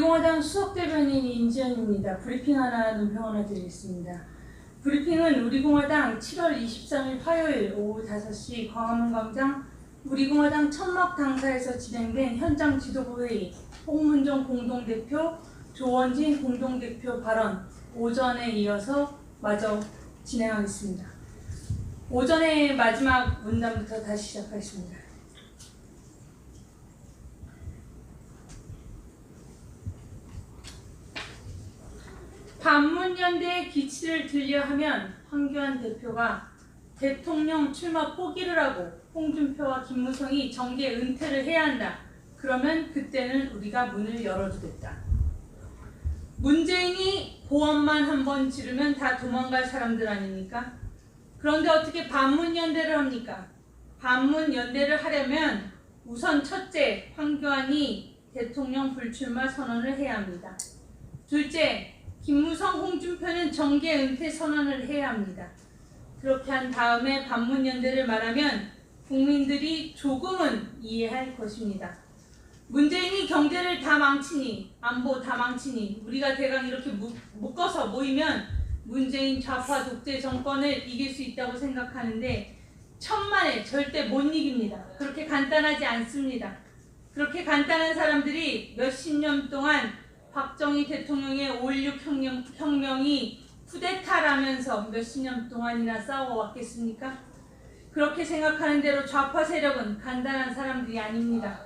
우리공화당 수석대변인 임지연입니다. 브리핑 하나 논평 하나 드리겠습니다. 브리핑은 우리공화당 7월 23일 화요일 오후 5시 광화문 광장 우리공화당 천막 당사에서 진행된 현장 지도부 회의, 홍문종 공동대표, 조원진 공동대표 발언 오전에 이어서 마저 진행하겠습니다. 오전의 마지막 문단부터 다시 시작하겠습니다. 반문연대의 기치를 들려하면 황교안 대표가 대통령 출마 포기를 하고 홍준표와 김무성이 정계 은퇴를 해야 한다. 그러면 그때는 우리가 문을 열어주겠다. 문재인이 고함만 한번 지르면 다 도망갈 사람들 아닙니까? 그런데 어떻게 반문연대를 합니까? 반문연대를 하려면 우선 첫째, 황교안이 대통령 불출마 선언을 해야 합니다. 둘째, 김무성, 홍준표는 정계 은퇴 선언을 해야 합니다. 그렇게 한 다음에 반문연대를 말하면 국민들이 조금은 이해할 것입니다. 문재인이 경제를 다 망치니, 안보 다 망치니 우리가 대강 이렇게 묶어서 모이면 문재인 좌파 독재 정권을 이길 수 있다고 생각하는데 천만에 절대 못 이깁니다. 그렇게 간단하지 않습니다. 그렇게 간단한 사람들이 몇십 년 동안 박정희 대통령의 5.16 혁명이 쿠데타라면서 몇십 년 동안이나 싸워왔겠습니까? 그렇게 생각하는 대로 좌파 세력은 간단한 사람들이 아닙니다.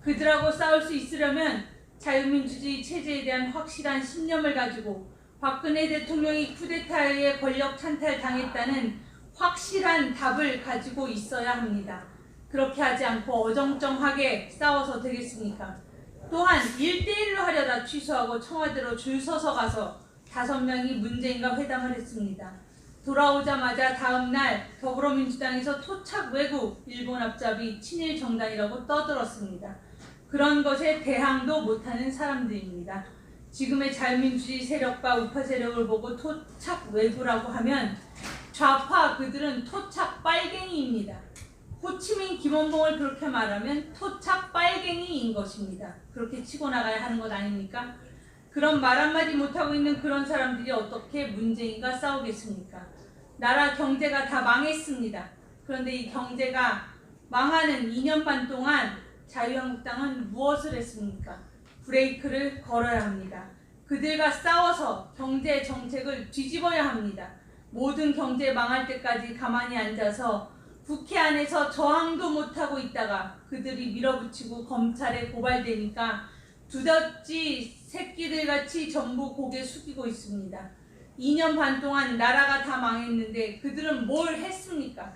그들하고 싸울 수 있으려면 자유민주주의 체제에 대한 확실한 신념을 가지고 박근혜 대통령이 쿠데타에 의해 권력 찬탈당했다는 확실한 답을 가지고 있어야 합니다. 그렇게 하지 않고 어정쩡하게 싸워서 되겠습니까? 또한 1대1로 하려다 취소하고 청와대로 줄 서서 가서 5명이 문재인과 회담을 했습니다. 돌아오자마자 다음날 더불어민주당에서 토착 외국 일본 앞잡이 친일 정당이라고 떠들었습니다. 그런 것에 대항도 못하는 사람들입니다. 지금의 자유민주주의 세력과 우파 세력을 보고 토착 외구라고 하면 좌파 그들은 토착 빨갱이입니다. 호치민 김원봉을 그렇게 말하면 토착 빨갱이인 것입니다. 그렇게 치고 나가야 하는 것 아닙니까? 그런 말 한마디 못하고 있는 그런 사람들이 어떻게 문재인과 싸우겠습니까? 나라 경제가 다 망했습니다. 그런데 이 경제가 망하는 2년 반 동안 자유한국당은 무엇을 했습니까? 브레이크를 걸어야 합니다. 그들과 싸워서 경제 정책을 뒤집어야 합니다. 모든 경제 망할 때까지 가만히 앉아서 국회 안에서 저항도 못하고 있다가 그들이 밀어붙이고 검찰에 고발되니까 두더지 새끼들같이 전부 고개 숙이고 있습니다. 2년 반 동안 나라가 다 망했는데 그들은 뭘 했습니까?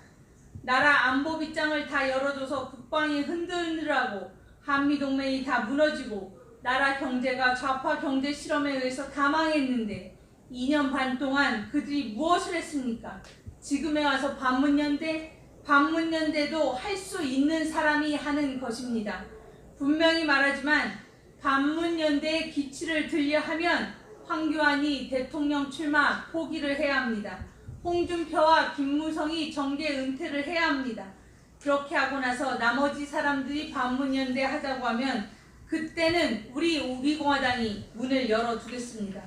나라 안보 빗장을 다 열어줘서 국방이 흔들흔들하고 한미동맹이 다 무너지고 나라 경제가 좌파 경제 실험에 의해서 다 망했는데 2년 반 동안 그들이 무엇을 했습니까? 지금에 와서 반문연대도 할 수 있는 사람이 하는 것입니다. 분명히 말하지만 반문연대의 기치를 들려하면 황교안이 대통령 출마 포기를 해야 합니다. 홍준표와 김무성이 정계 은퇴를 해야 합니다. 그렇게 하고 나서 나머지 사람들이 반문연대 하자고 하면 그때는 우리공화당이 문을 열어두겠습니다.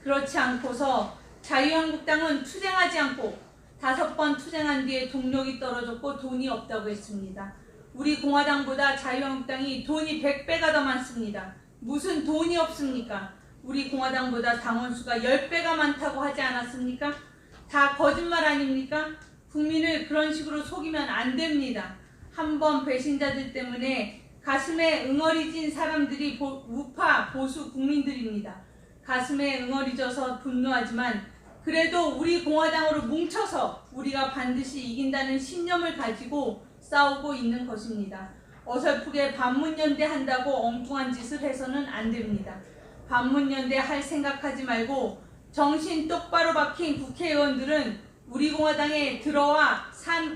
그렇지 않고서 자유한국당은 투쟁하지 않고 5번 투쟁한 뒤에 동력이 떨어졌고 돈이 없다고 했습니다. 우리 공화당보다 자유한국당이 돈이 100배가 더 많습니다. 무슨 돈이 없습니까? 우리 공화당보다 당원수가 10배가 많다고 하지 않았습니까? 다 거짓말 아닙니까? 국민을 그런 식으로 속이면 안 됩니다. 한번 배신자들 때문에 가슴에 응어리진 사람들이 우파 보수 국민들입니다. 가슴에 응어리져서 분노하지만 그래도 우리 공화당으로 뭉쳐서 우리가 반드시 이긴다는 신념을 가지고 싸우고 있는 것입니다. 어설프게 반문연대 한다고 엉뚱한 짓을 해서는 안 됩니다. 반문연대 할 생각하지 말고 정신 똑바로 박힌 국회의원들은 우리 공화당에 들어와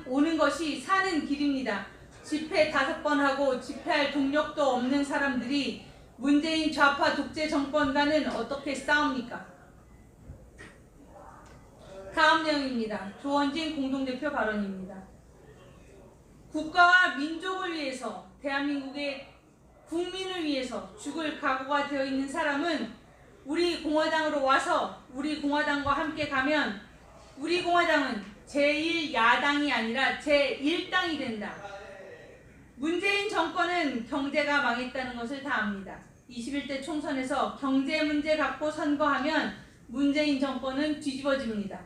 오는 것이 사는 길입니다. 집회 5번 하고 집회할 동력도 없는 사람들이 문재인 좌파 독재 정권과는 어떻게 싸웁니까? 다음 내용입니다. 조원진 공동대표 발언입니다. 국가와 민족을 위해서 대한민국의 국민을 위해서 죽을 각오가 되어 있는 사람은 우리 공화당으로 와서 우리 공화당과 함께 가면 우리 공화당은 제1야당이 아니라 제1당이 된다. 문재인 정권은 경제가 망했다는 것을 다 압니다. 21대 총선에서 경제 문제 갖고 선거하면 문재인 정권은 뒤집어집니다.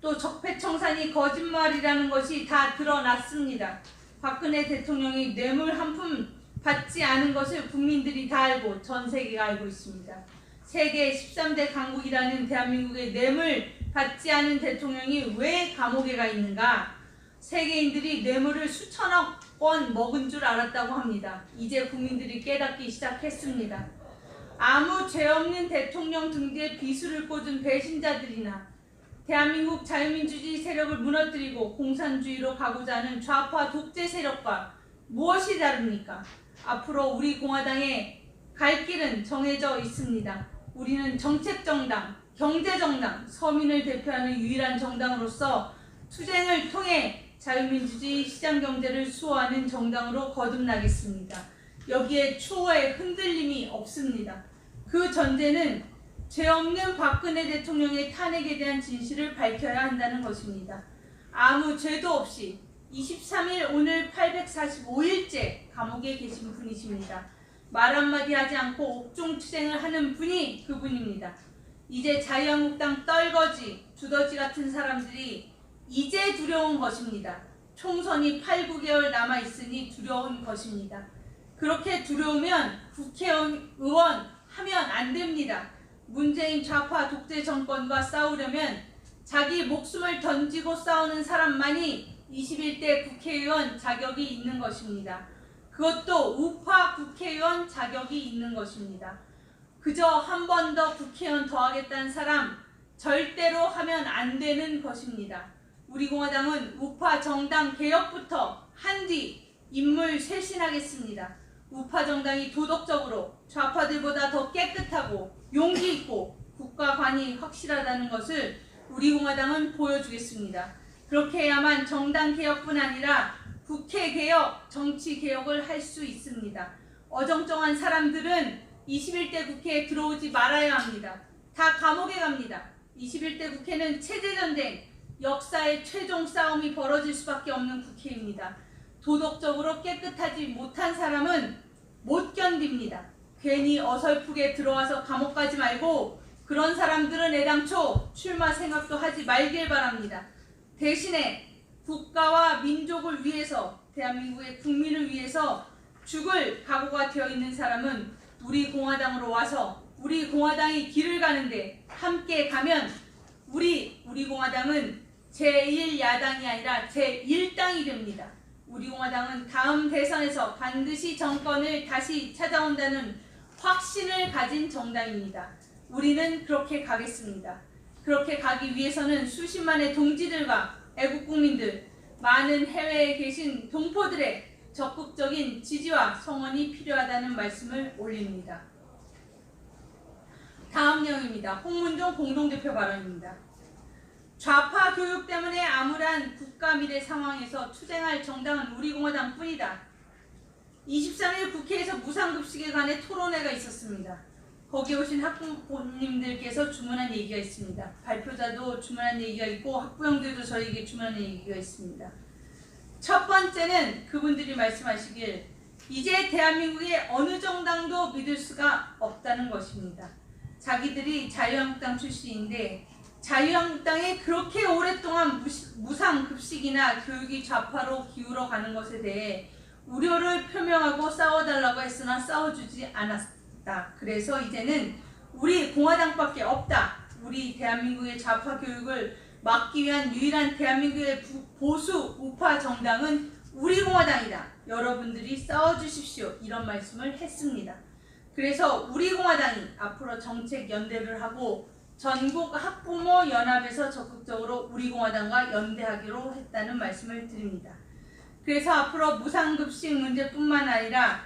또 적폐청산이 거짓말이라는 것이 다 드러났습니다. 박근혜 대통령이 뇌물 한 푼 받지 않은 것을 국민들이 다 알고 전 세계가 알고 있습니다. 세계 13대 강국이라는 대한민국의 뇌물 받지 않은 대통령이 왜 감옥에 가 있는가? 세계인들이 뇌물을 수천억 원 먹은 줄 알았다고 합니다. 이제 국민들이 깨닫기 시작했습니다. 아무 죄 없는 대통령 등 뒤에 비수를 꽂은 배신자들이나 대한민국 자유민주주의 세력을 무너뜨리고 공산주의로 가고자 하는 좌파 독재 세력과 무엇이 다릅니까? 앞으로 우리 공화당의 갈 길은 정해져 있습니다. 우리는 정책정당, 경제정당, 서민을 대표하는 유일한 정당으로서 투쟁을 통해 자유민주주의 시장경제를 수호하는 정당으로 거듭나겠습니다. 여기에 추호의 흔들림이 없습니다. 그 전제는 죄 없는 박근혜 대통령의 탄핵에 대한 진실을 밝혀야 한다는 것입니다. 아무 죄도 없이 23일 오늘 845일째 감옥에 계신 분이십니다. 말 한마디 하지 않고 옥중투쟁을 하는 분이 그분입니다. 이제 자유한국당 떨거지, 두더지 같은 사람들이 이제 두려운 것입니다. 총선이 8, 9개월 남아있으니 두려운 것입니다. 그렇게 두려우면 국회의원 하면 안 됩니다. 문재인 좌파 독재 정권과 싸우려면 자기 목숨을 던지고 싸우는 사람만이 21대 국회의원 자격이 있는 것입니다. 그것도 우파 국회의원 자격이 있는 것입니다. 그저 한 번 더 국회의원 더 하겠다는 사람 절대로 하면 안 되는 것입니다. 우리 공화당은 우파 정당 개혁부터 한 뒤 인물 쇄신하겠습니다. 우파 정당이 도덕적으로 좌파들보다 더 깨끗하고 용기 있고 국가관이 확실하다는 것을 우리 공화당은 보여주겠습니다. 그렇게 해야만 정당 개혁뿐 아니라 국회 개혁, 정치 개혁을 할 수 있습니다. 어정쩡한 사람들은 21대 국회에 들어오지 말아야 합니다. 다 감옥에 갑니다. 21대 국회는 체제전쟁, 역사의 최종 싸움이 벌어질 수밖에 없는 국회입니다. 도덕적으로 깨끗하지 못한 사람은 못 견딥니다. 괜히 어설프게 들어와서 감옥 가지 말고 그런 사람들은 애당초 출마 생각도 하지 말길 바랍니다. 대신에 국가와 민족을 위해서, 대한민국의 국민을 위해서 죽을 각오가 되어 있는 사람은 우리 공화당으로 와서 우리 공화당이 길을 가는데 함께 가면 우리 공화당은 제1야당이 아니라 제1당이 됩니다. 우리 공화당은 다음 대선에서 반드시 정권을 다시 찾아온다는 확신을 가진 정당입니다. 우리는 그렇게 가겠습니다. 그렇게 가기 위해서는 수십만의 동지들과 애국국민들, 많은 해외에 계신 동포들의 적극적인 지지와 성원이 필요하다는 말씀을 올립니다. 다음 내용입니다. 홍문종 공동대표 발언입니다. 좌파 교육 때문에 암울한 국가 미래 상황에서 투쟁할 정당은 우리 공화당뿐이다. 23일 국회에서 무상급식에 관해 토론회가 있었습니다. 거기 오신 학부모님들께서 주문한 얘기가 있습니다. 발표자도 주문한 얘기가 있고 학부형들도 저에게 주문한 얘기가 있습니다. 첫 번째는 그분들이 말씀하시길 이제 대한민국의 어느 정당도 믿을 수가 없다는 것입니다. 자기들이 자유한국당 출신인데 자유한국당이 그렇게 오랫동안 무상급식이나 교육이 좌파로 기울어가는 것에 대해 우려를 표명하고 싸워달라고 했으나 싸워주지 않았다. 그래서 이제는 우리 공화당밖에 없다. 우리 대한민국의 좌파 교육을 막기 위한 유일한 대한민국의 보수 우파 정당은 우리 공화당이다. 여러분들이 싸워주십시오. 이런 말씀을 했습니다. 그래서 우리 공화당이 앞으로 정책 연대를 하고 전국 학부모 연합에서 적극적으로 우리 공화당과 연대하기로 했다는 말씀을 드립니다. 그래서 앞으로 무상급식 문제뿐만 아니라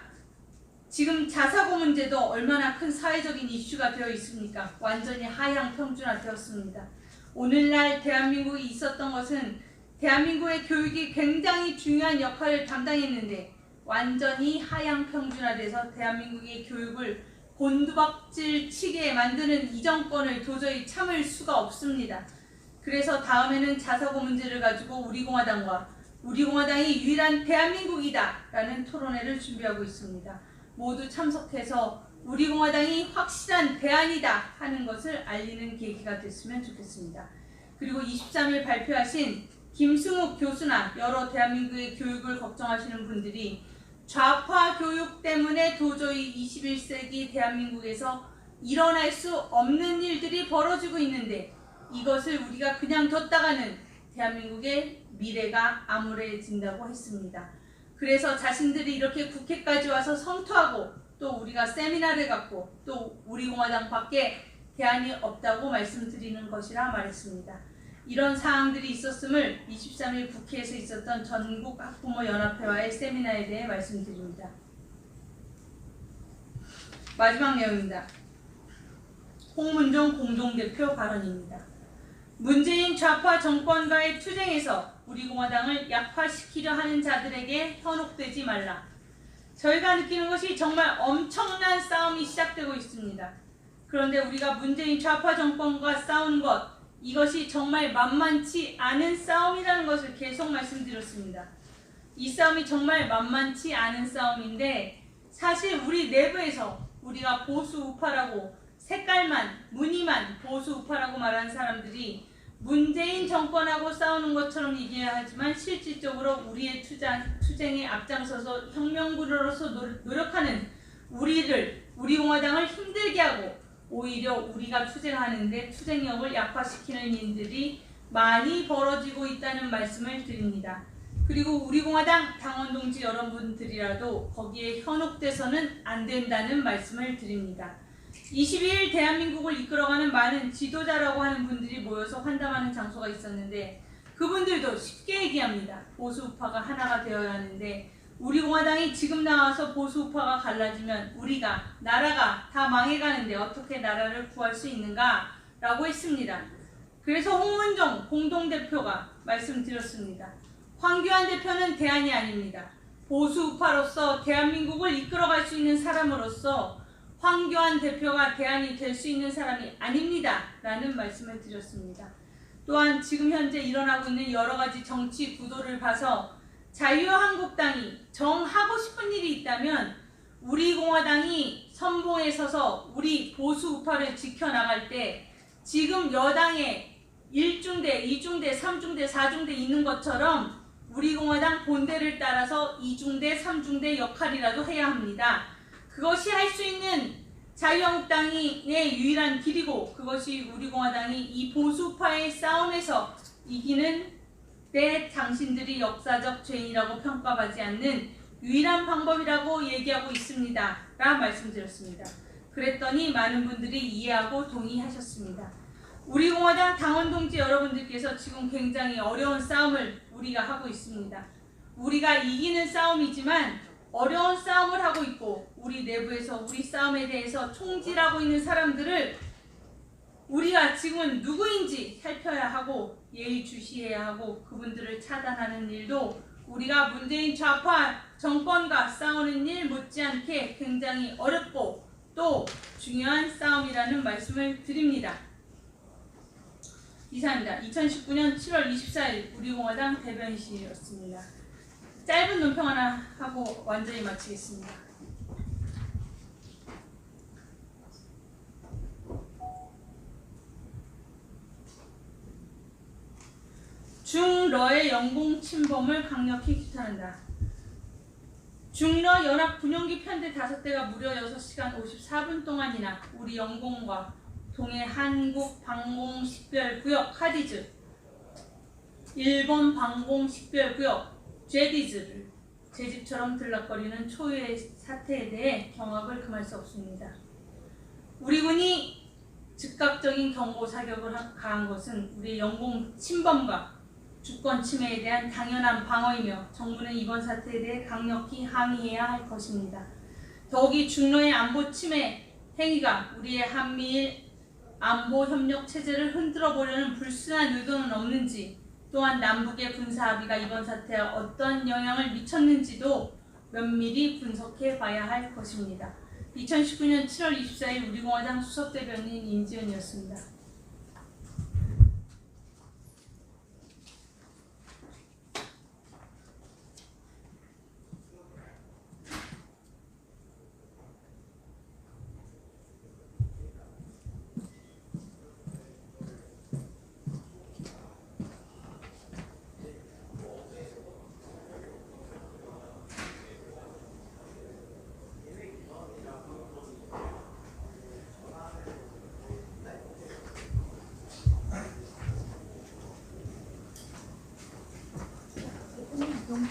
지금 자사고 문제도 얼마나 큰 사회적인 이슈가 되어 있습니까? 완전히 하향 평준화되었습니다. 오늘날 대한민국이 있었던 것은 대한민국의 교육이 굉장히 중요한 역할을 담당했는데 완전히 하향 평준화돼서 대한민국의 교육을 곤두박질 치게 만드는 이 정권을 도저히 참을 수가 없습니다. 그래서 다음에는 자사고 문제를 가지고 우리공화당과 우리공화당이 유일한 대한민국이다 라는 토론회를 준비하고 있습니다. 모두 참석해서 우리공화당이 확실한 대안이다 하는 것을 알리는 계기가 됐으면 좋겠습니다. 그리고 23일 발표하신 김승욱 교수나 여러 대한민국의 교육을 걱정하시는 분들이 좌파 교육 때문에 도저히 21세기 대한민국에서 일어날 수 없는 일들이 벌어지고 있는데 이것을 우리가 그냥 뒀다가는 대한민국의 미래가 암울해진다고 했습니다. 그래서 자신들이 이렇게 국회까지 와서 성토하고 또 우리가 세미나를 갖고 또 우리공화당 밖에 대안이 없다고 말씀드리는 것이라 말했습니다. 이런 사항들이 있었음을 23일 국회에서 있었던 전국학부모연합회와의 세미나에 대해 말씀드립니다. 마지막 내용입니다. 홍문종 공동대표 발언입니다. 문재인 좌파 정권과의 투쟁에서 우리공화당을 약화시키려 하는 자들에게 현혹되지 말라. 저희가 느끼는 것이 정말 엄청난 싸움이 시작되고 있습니다. 그런데 우리가 문재인 좌파 정권과 싸우는 것, 이것이 정말 만만치 않은 싸움이라는 것을 계속 말씀드렸습니다. 이 싸움이 정말 만만치 않은 싸움인데 사실 우리 내부에서 우리가 보수 우파라고 색깔만, 무늬만 보수 우파라고 말하는 사람들이 문재인 정권하고 싸우는 것처럼 얘기해야 하지만 실질적으로 우리의 투쟁에 앞장서서 혁명구로서 노력하는 우리공화당을 힘들게 하고 오히려 우리가 투쟁하는데 투쟁력을 약화시키는 일들이 많이 벌어지고 있다는 말씀을 드립니다. 그리고 우리공화당 당원 동지 여러분들이라도 거기에 현혹돼서는 안 된다는 말씀을 드립니다. 22일 대한민국을 이끌어가는 많은 지도자라고 하는 분들이 모여서 환담하는 장소가 있었는데 그분들도 쉽게 얘기합니다. 보수우파가 하나가 되어야 하는데 우리공화당이 지금 나와서 보수우파가 갈라지면 나라가 다 망해가는데 어떻게 나라를 구할 수 있는가 라고 했습니다. 그래서 홍문종 공동대표가 말씀드렸습니다. 황교안 대표는 대안이 아닙니다. 보수우파로서 대한민국을 이끌어갈 수 있는 사람으로서 황교안 대표가 대안이 될 수 있는 사람이 아닙니다 라는 말씀을 드렸습니다. 또한 지금 현재 일어나고 있는 여러 가지 정치 구도를 봐서 자유한국당이 정하고 싶은 일이 있다면 우리공화당이 선봉에 서서 우리 보수우파를 지켜나갈 때 지금 여당에 1중대, 2중대, 3중대, 4중대 있는 것처럼 우리공화당 본대를 따라서 2중대, 3중대 역할이라도 해야 합니다. 그것이 할 수 있는 자유한국당의 유일한 길이고 그것이 우리공화당이 이 보수파의 싸움에서 이기는 때 당신들이 역사적 죄인이라고 평가받지 않는 유일한 방법이라고 얘기하고 있습니다 라 말씀드렸습니다. 그랬더니 많은 분들이 이해하고 동의하셨습니다. 우리공화당 당원 동지 여러분들께서 지금 굉장히 어려운 싸움을 우리가 하고 있습니다. 우리가 이기는 싸움이지만 어려운 싸움을 하고 있고 우리 내부에서 우리 싸움에 대해서 총질하고 있는 사람들을 우리가 지금은 누구인지 살펴야 하고 예의주시해야 하고 그분들을 차단하는 일도 우리가 문재인 좌파 정권과 싸우는 일 못지않게 굉장히 어렵고 또 중요한 싸움이라는 말씀을 드립니다. 이상입니다. 2019년 7월 24일 우리공화당 대변인실이었습니다. 짧은 논평 하나 하고 완전히 마치겠습니다. 중러의 영공 침범을 강력히 규탄한다. 중러 연합 군용기 편대 5대가 무려 6시간 54분 동안이나 우리 영공과 동해 한국 방공 식별구역 하디즈, 일본 방공 식별구역 제디즈를 제 집처럼 들락거리는 초유의 사태에 대해 경악을 금할 수 없습니다. 우리 군이 즉각적인 경고 사격을 가한 것은 우리의 영공 침범과 주권 침해에 대한 당연한 방어이며 정부는 이번 사태에 대해 강력히 항의해야 할 것입니다. 더욱이 중러의 안보 침해 행위가 우리의 한미일 안보 협력 체제를 흔들어 보려는 불순한 의도는 없는지 또한 남북의 군사 합의가 이번 사태에 어떤 영향을 미쳤는지도 면밀히 분석해 봐야 할 것입니다. 2019년 7월 24일 우리공화당 수석대변인 임지연이었습니다. 너무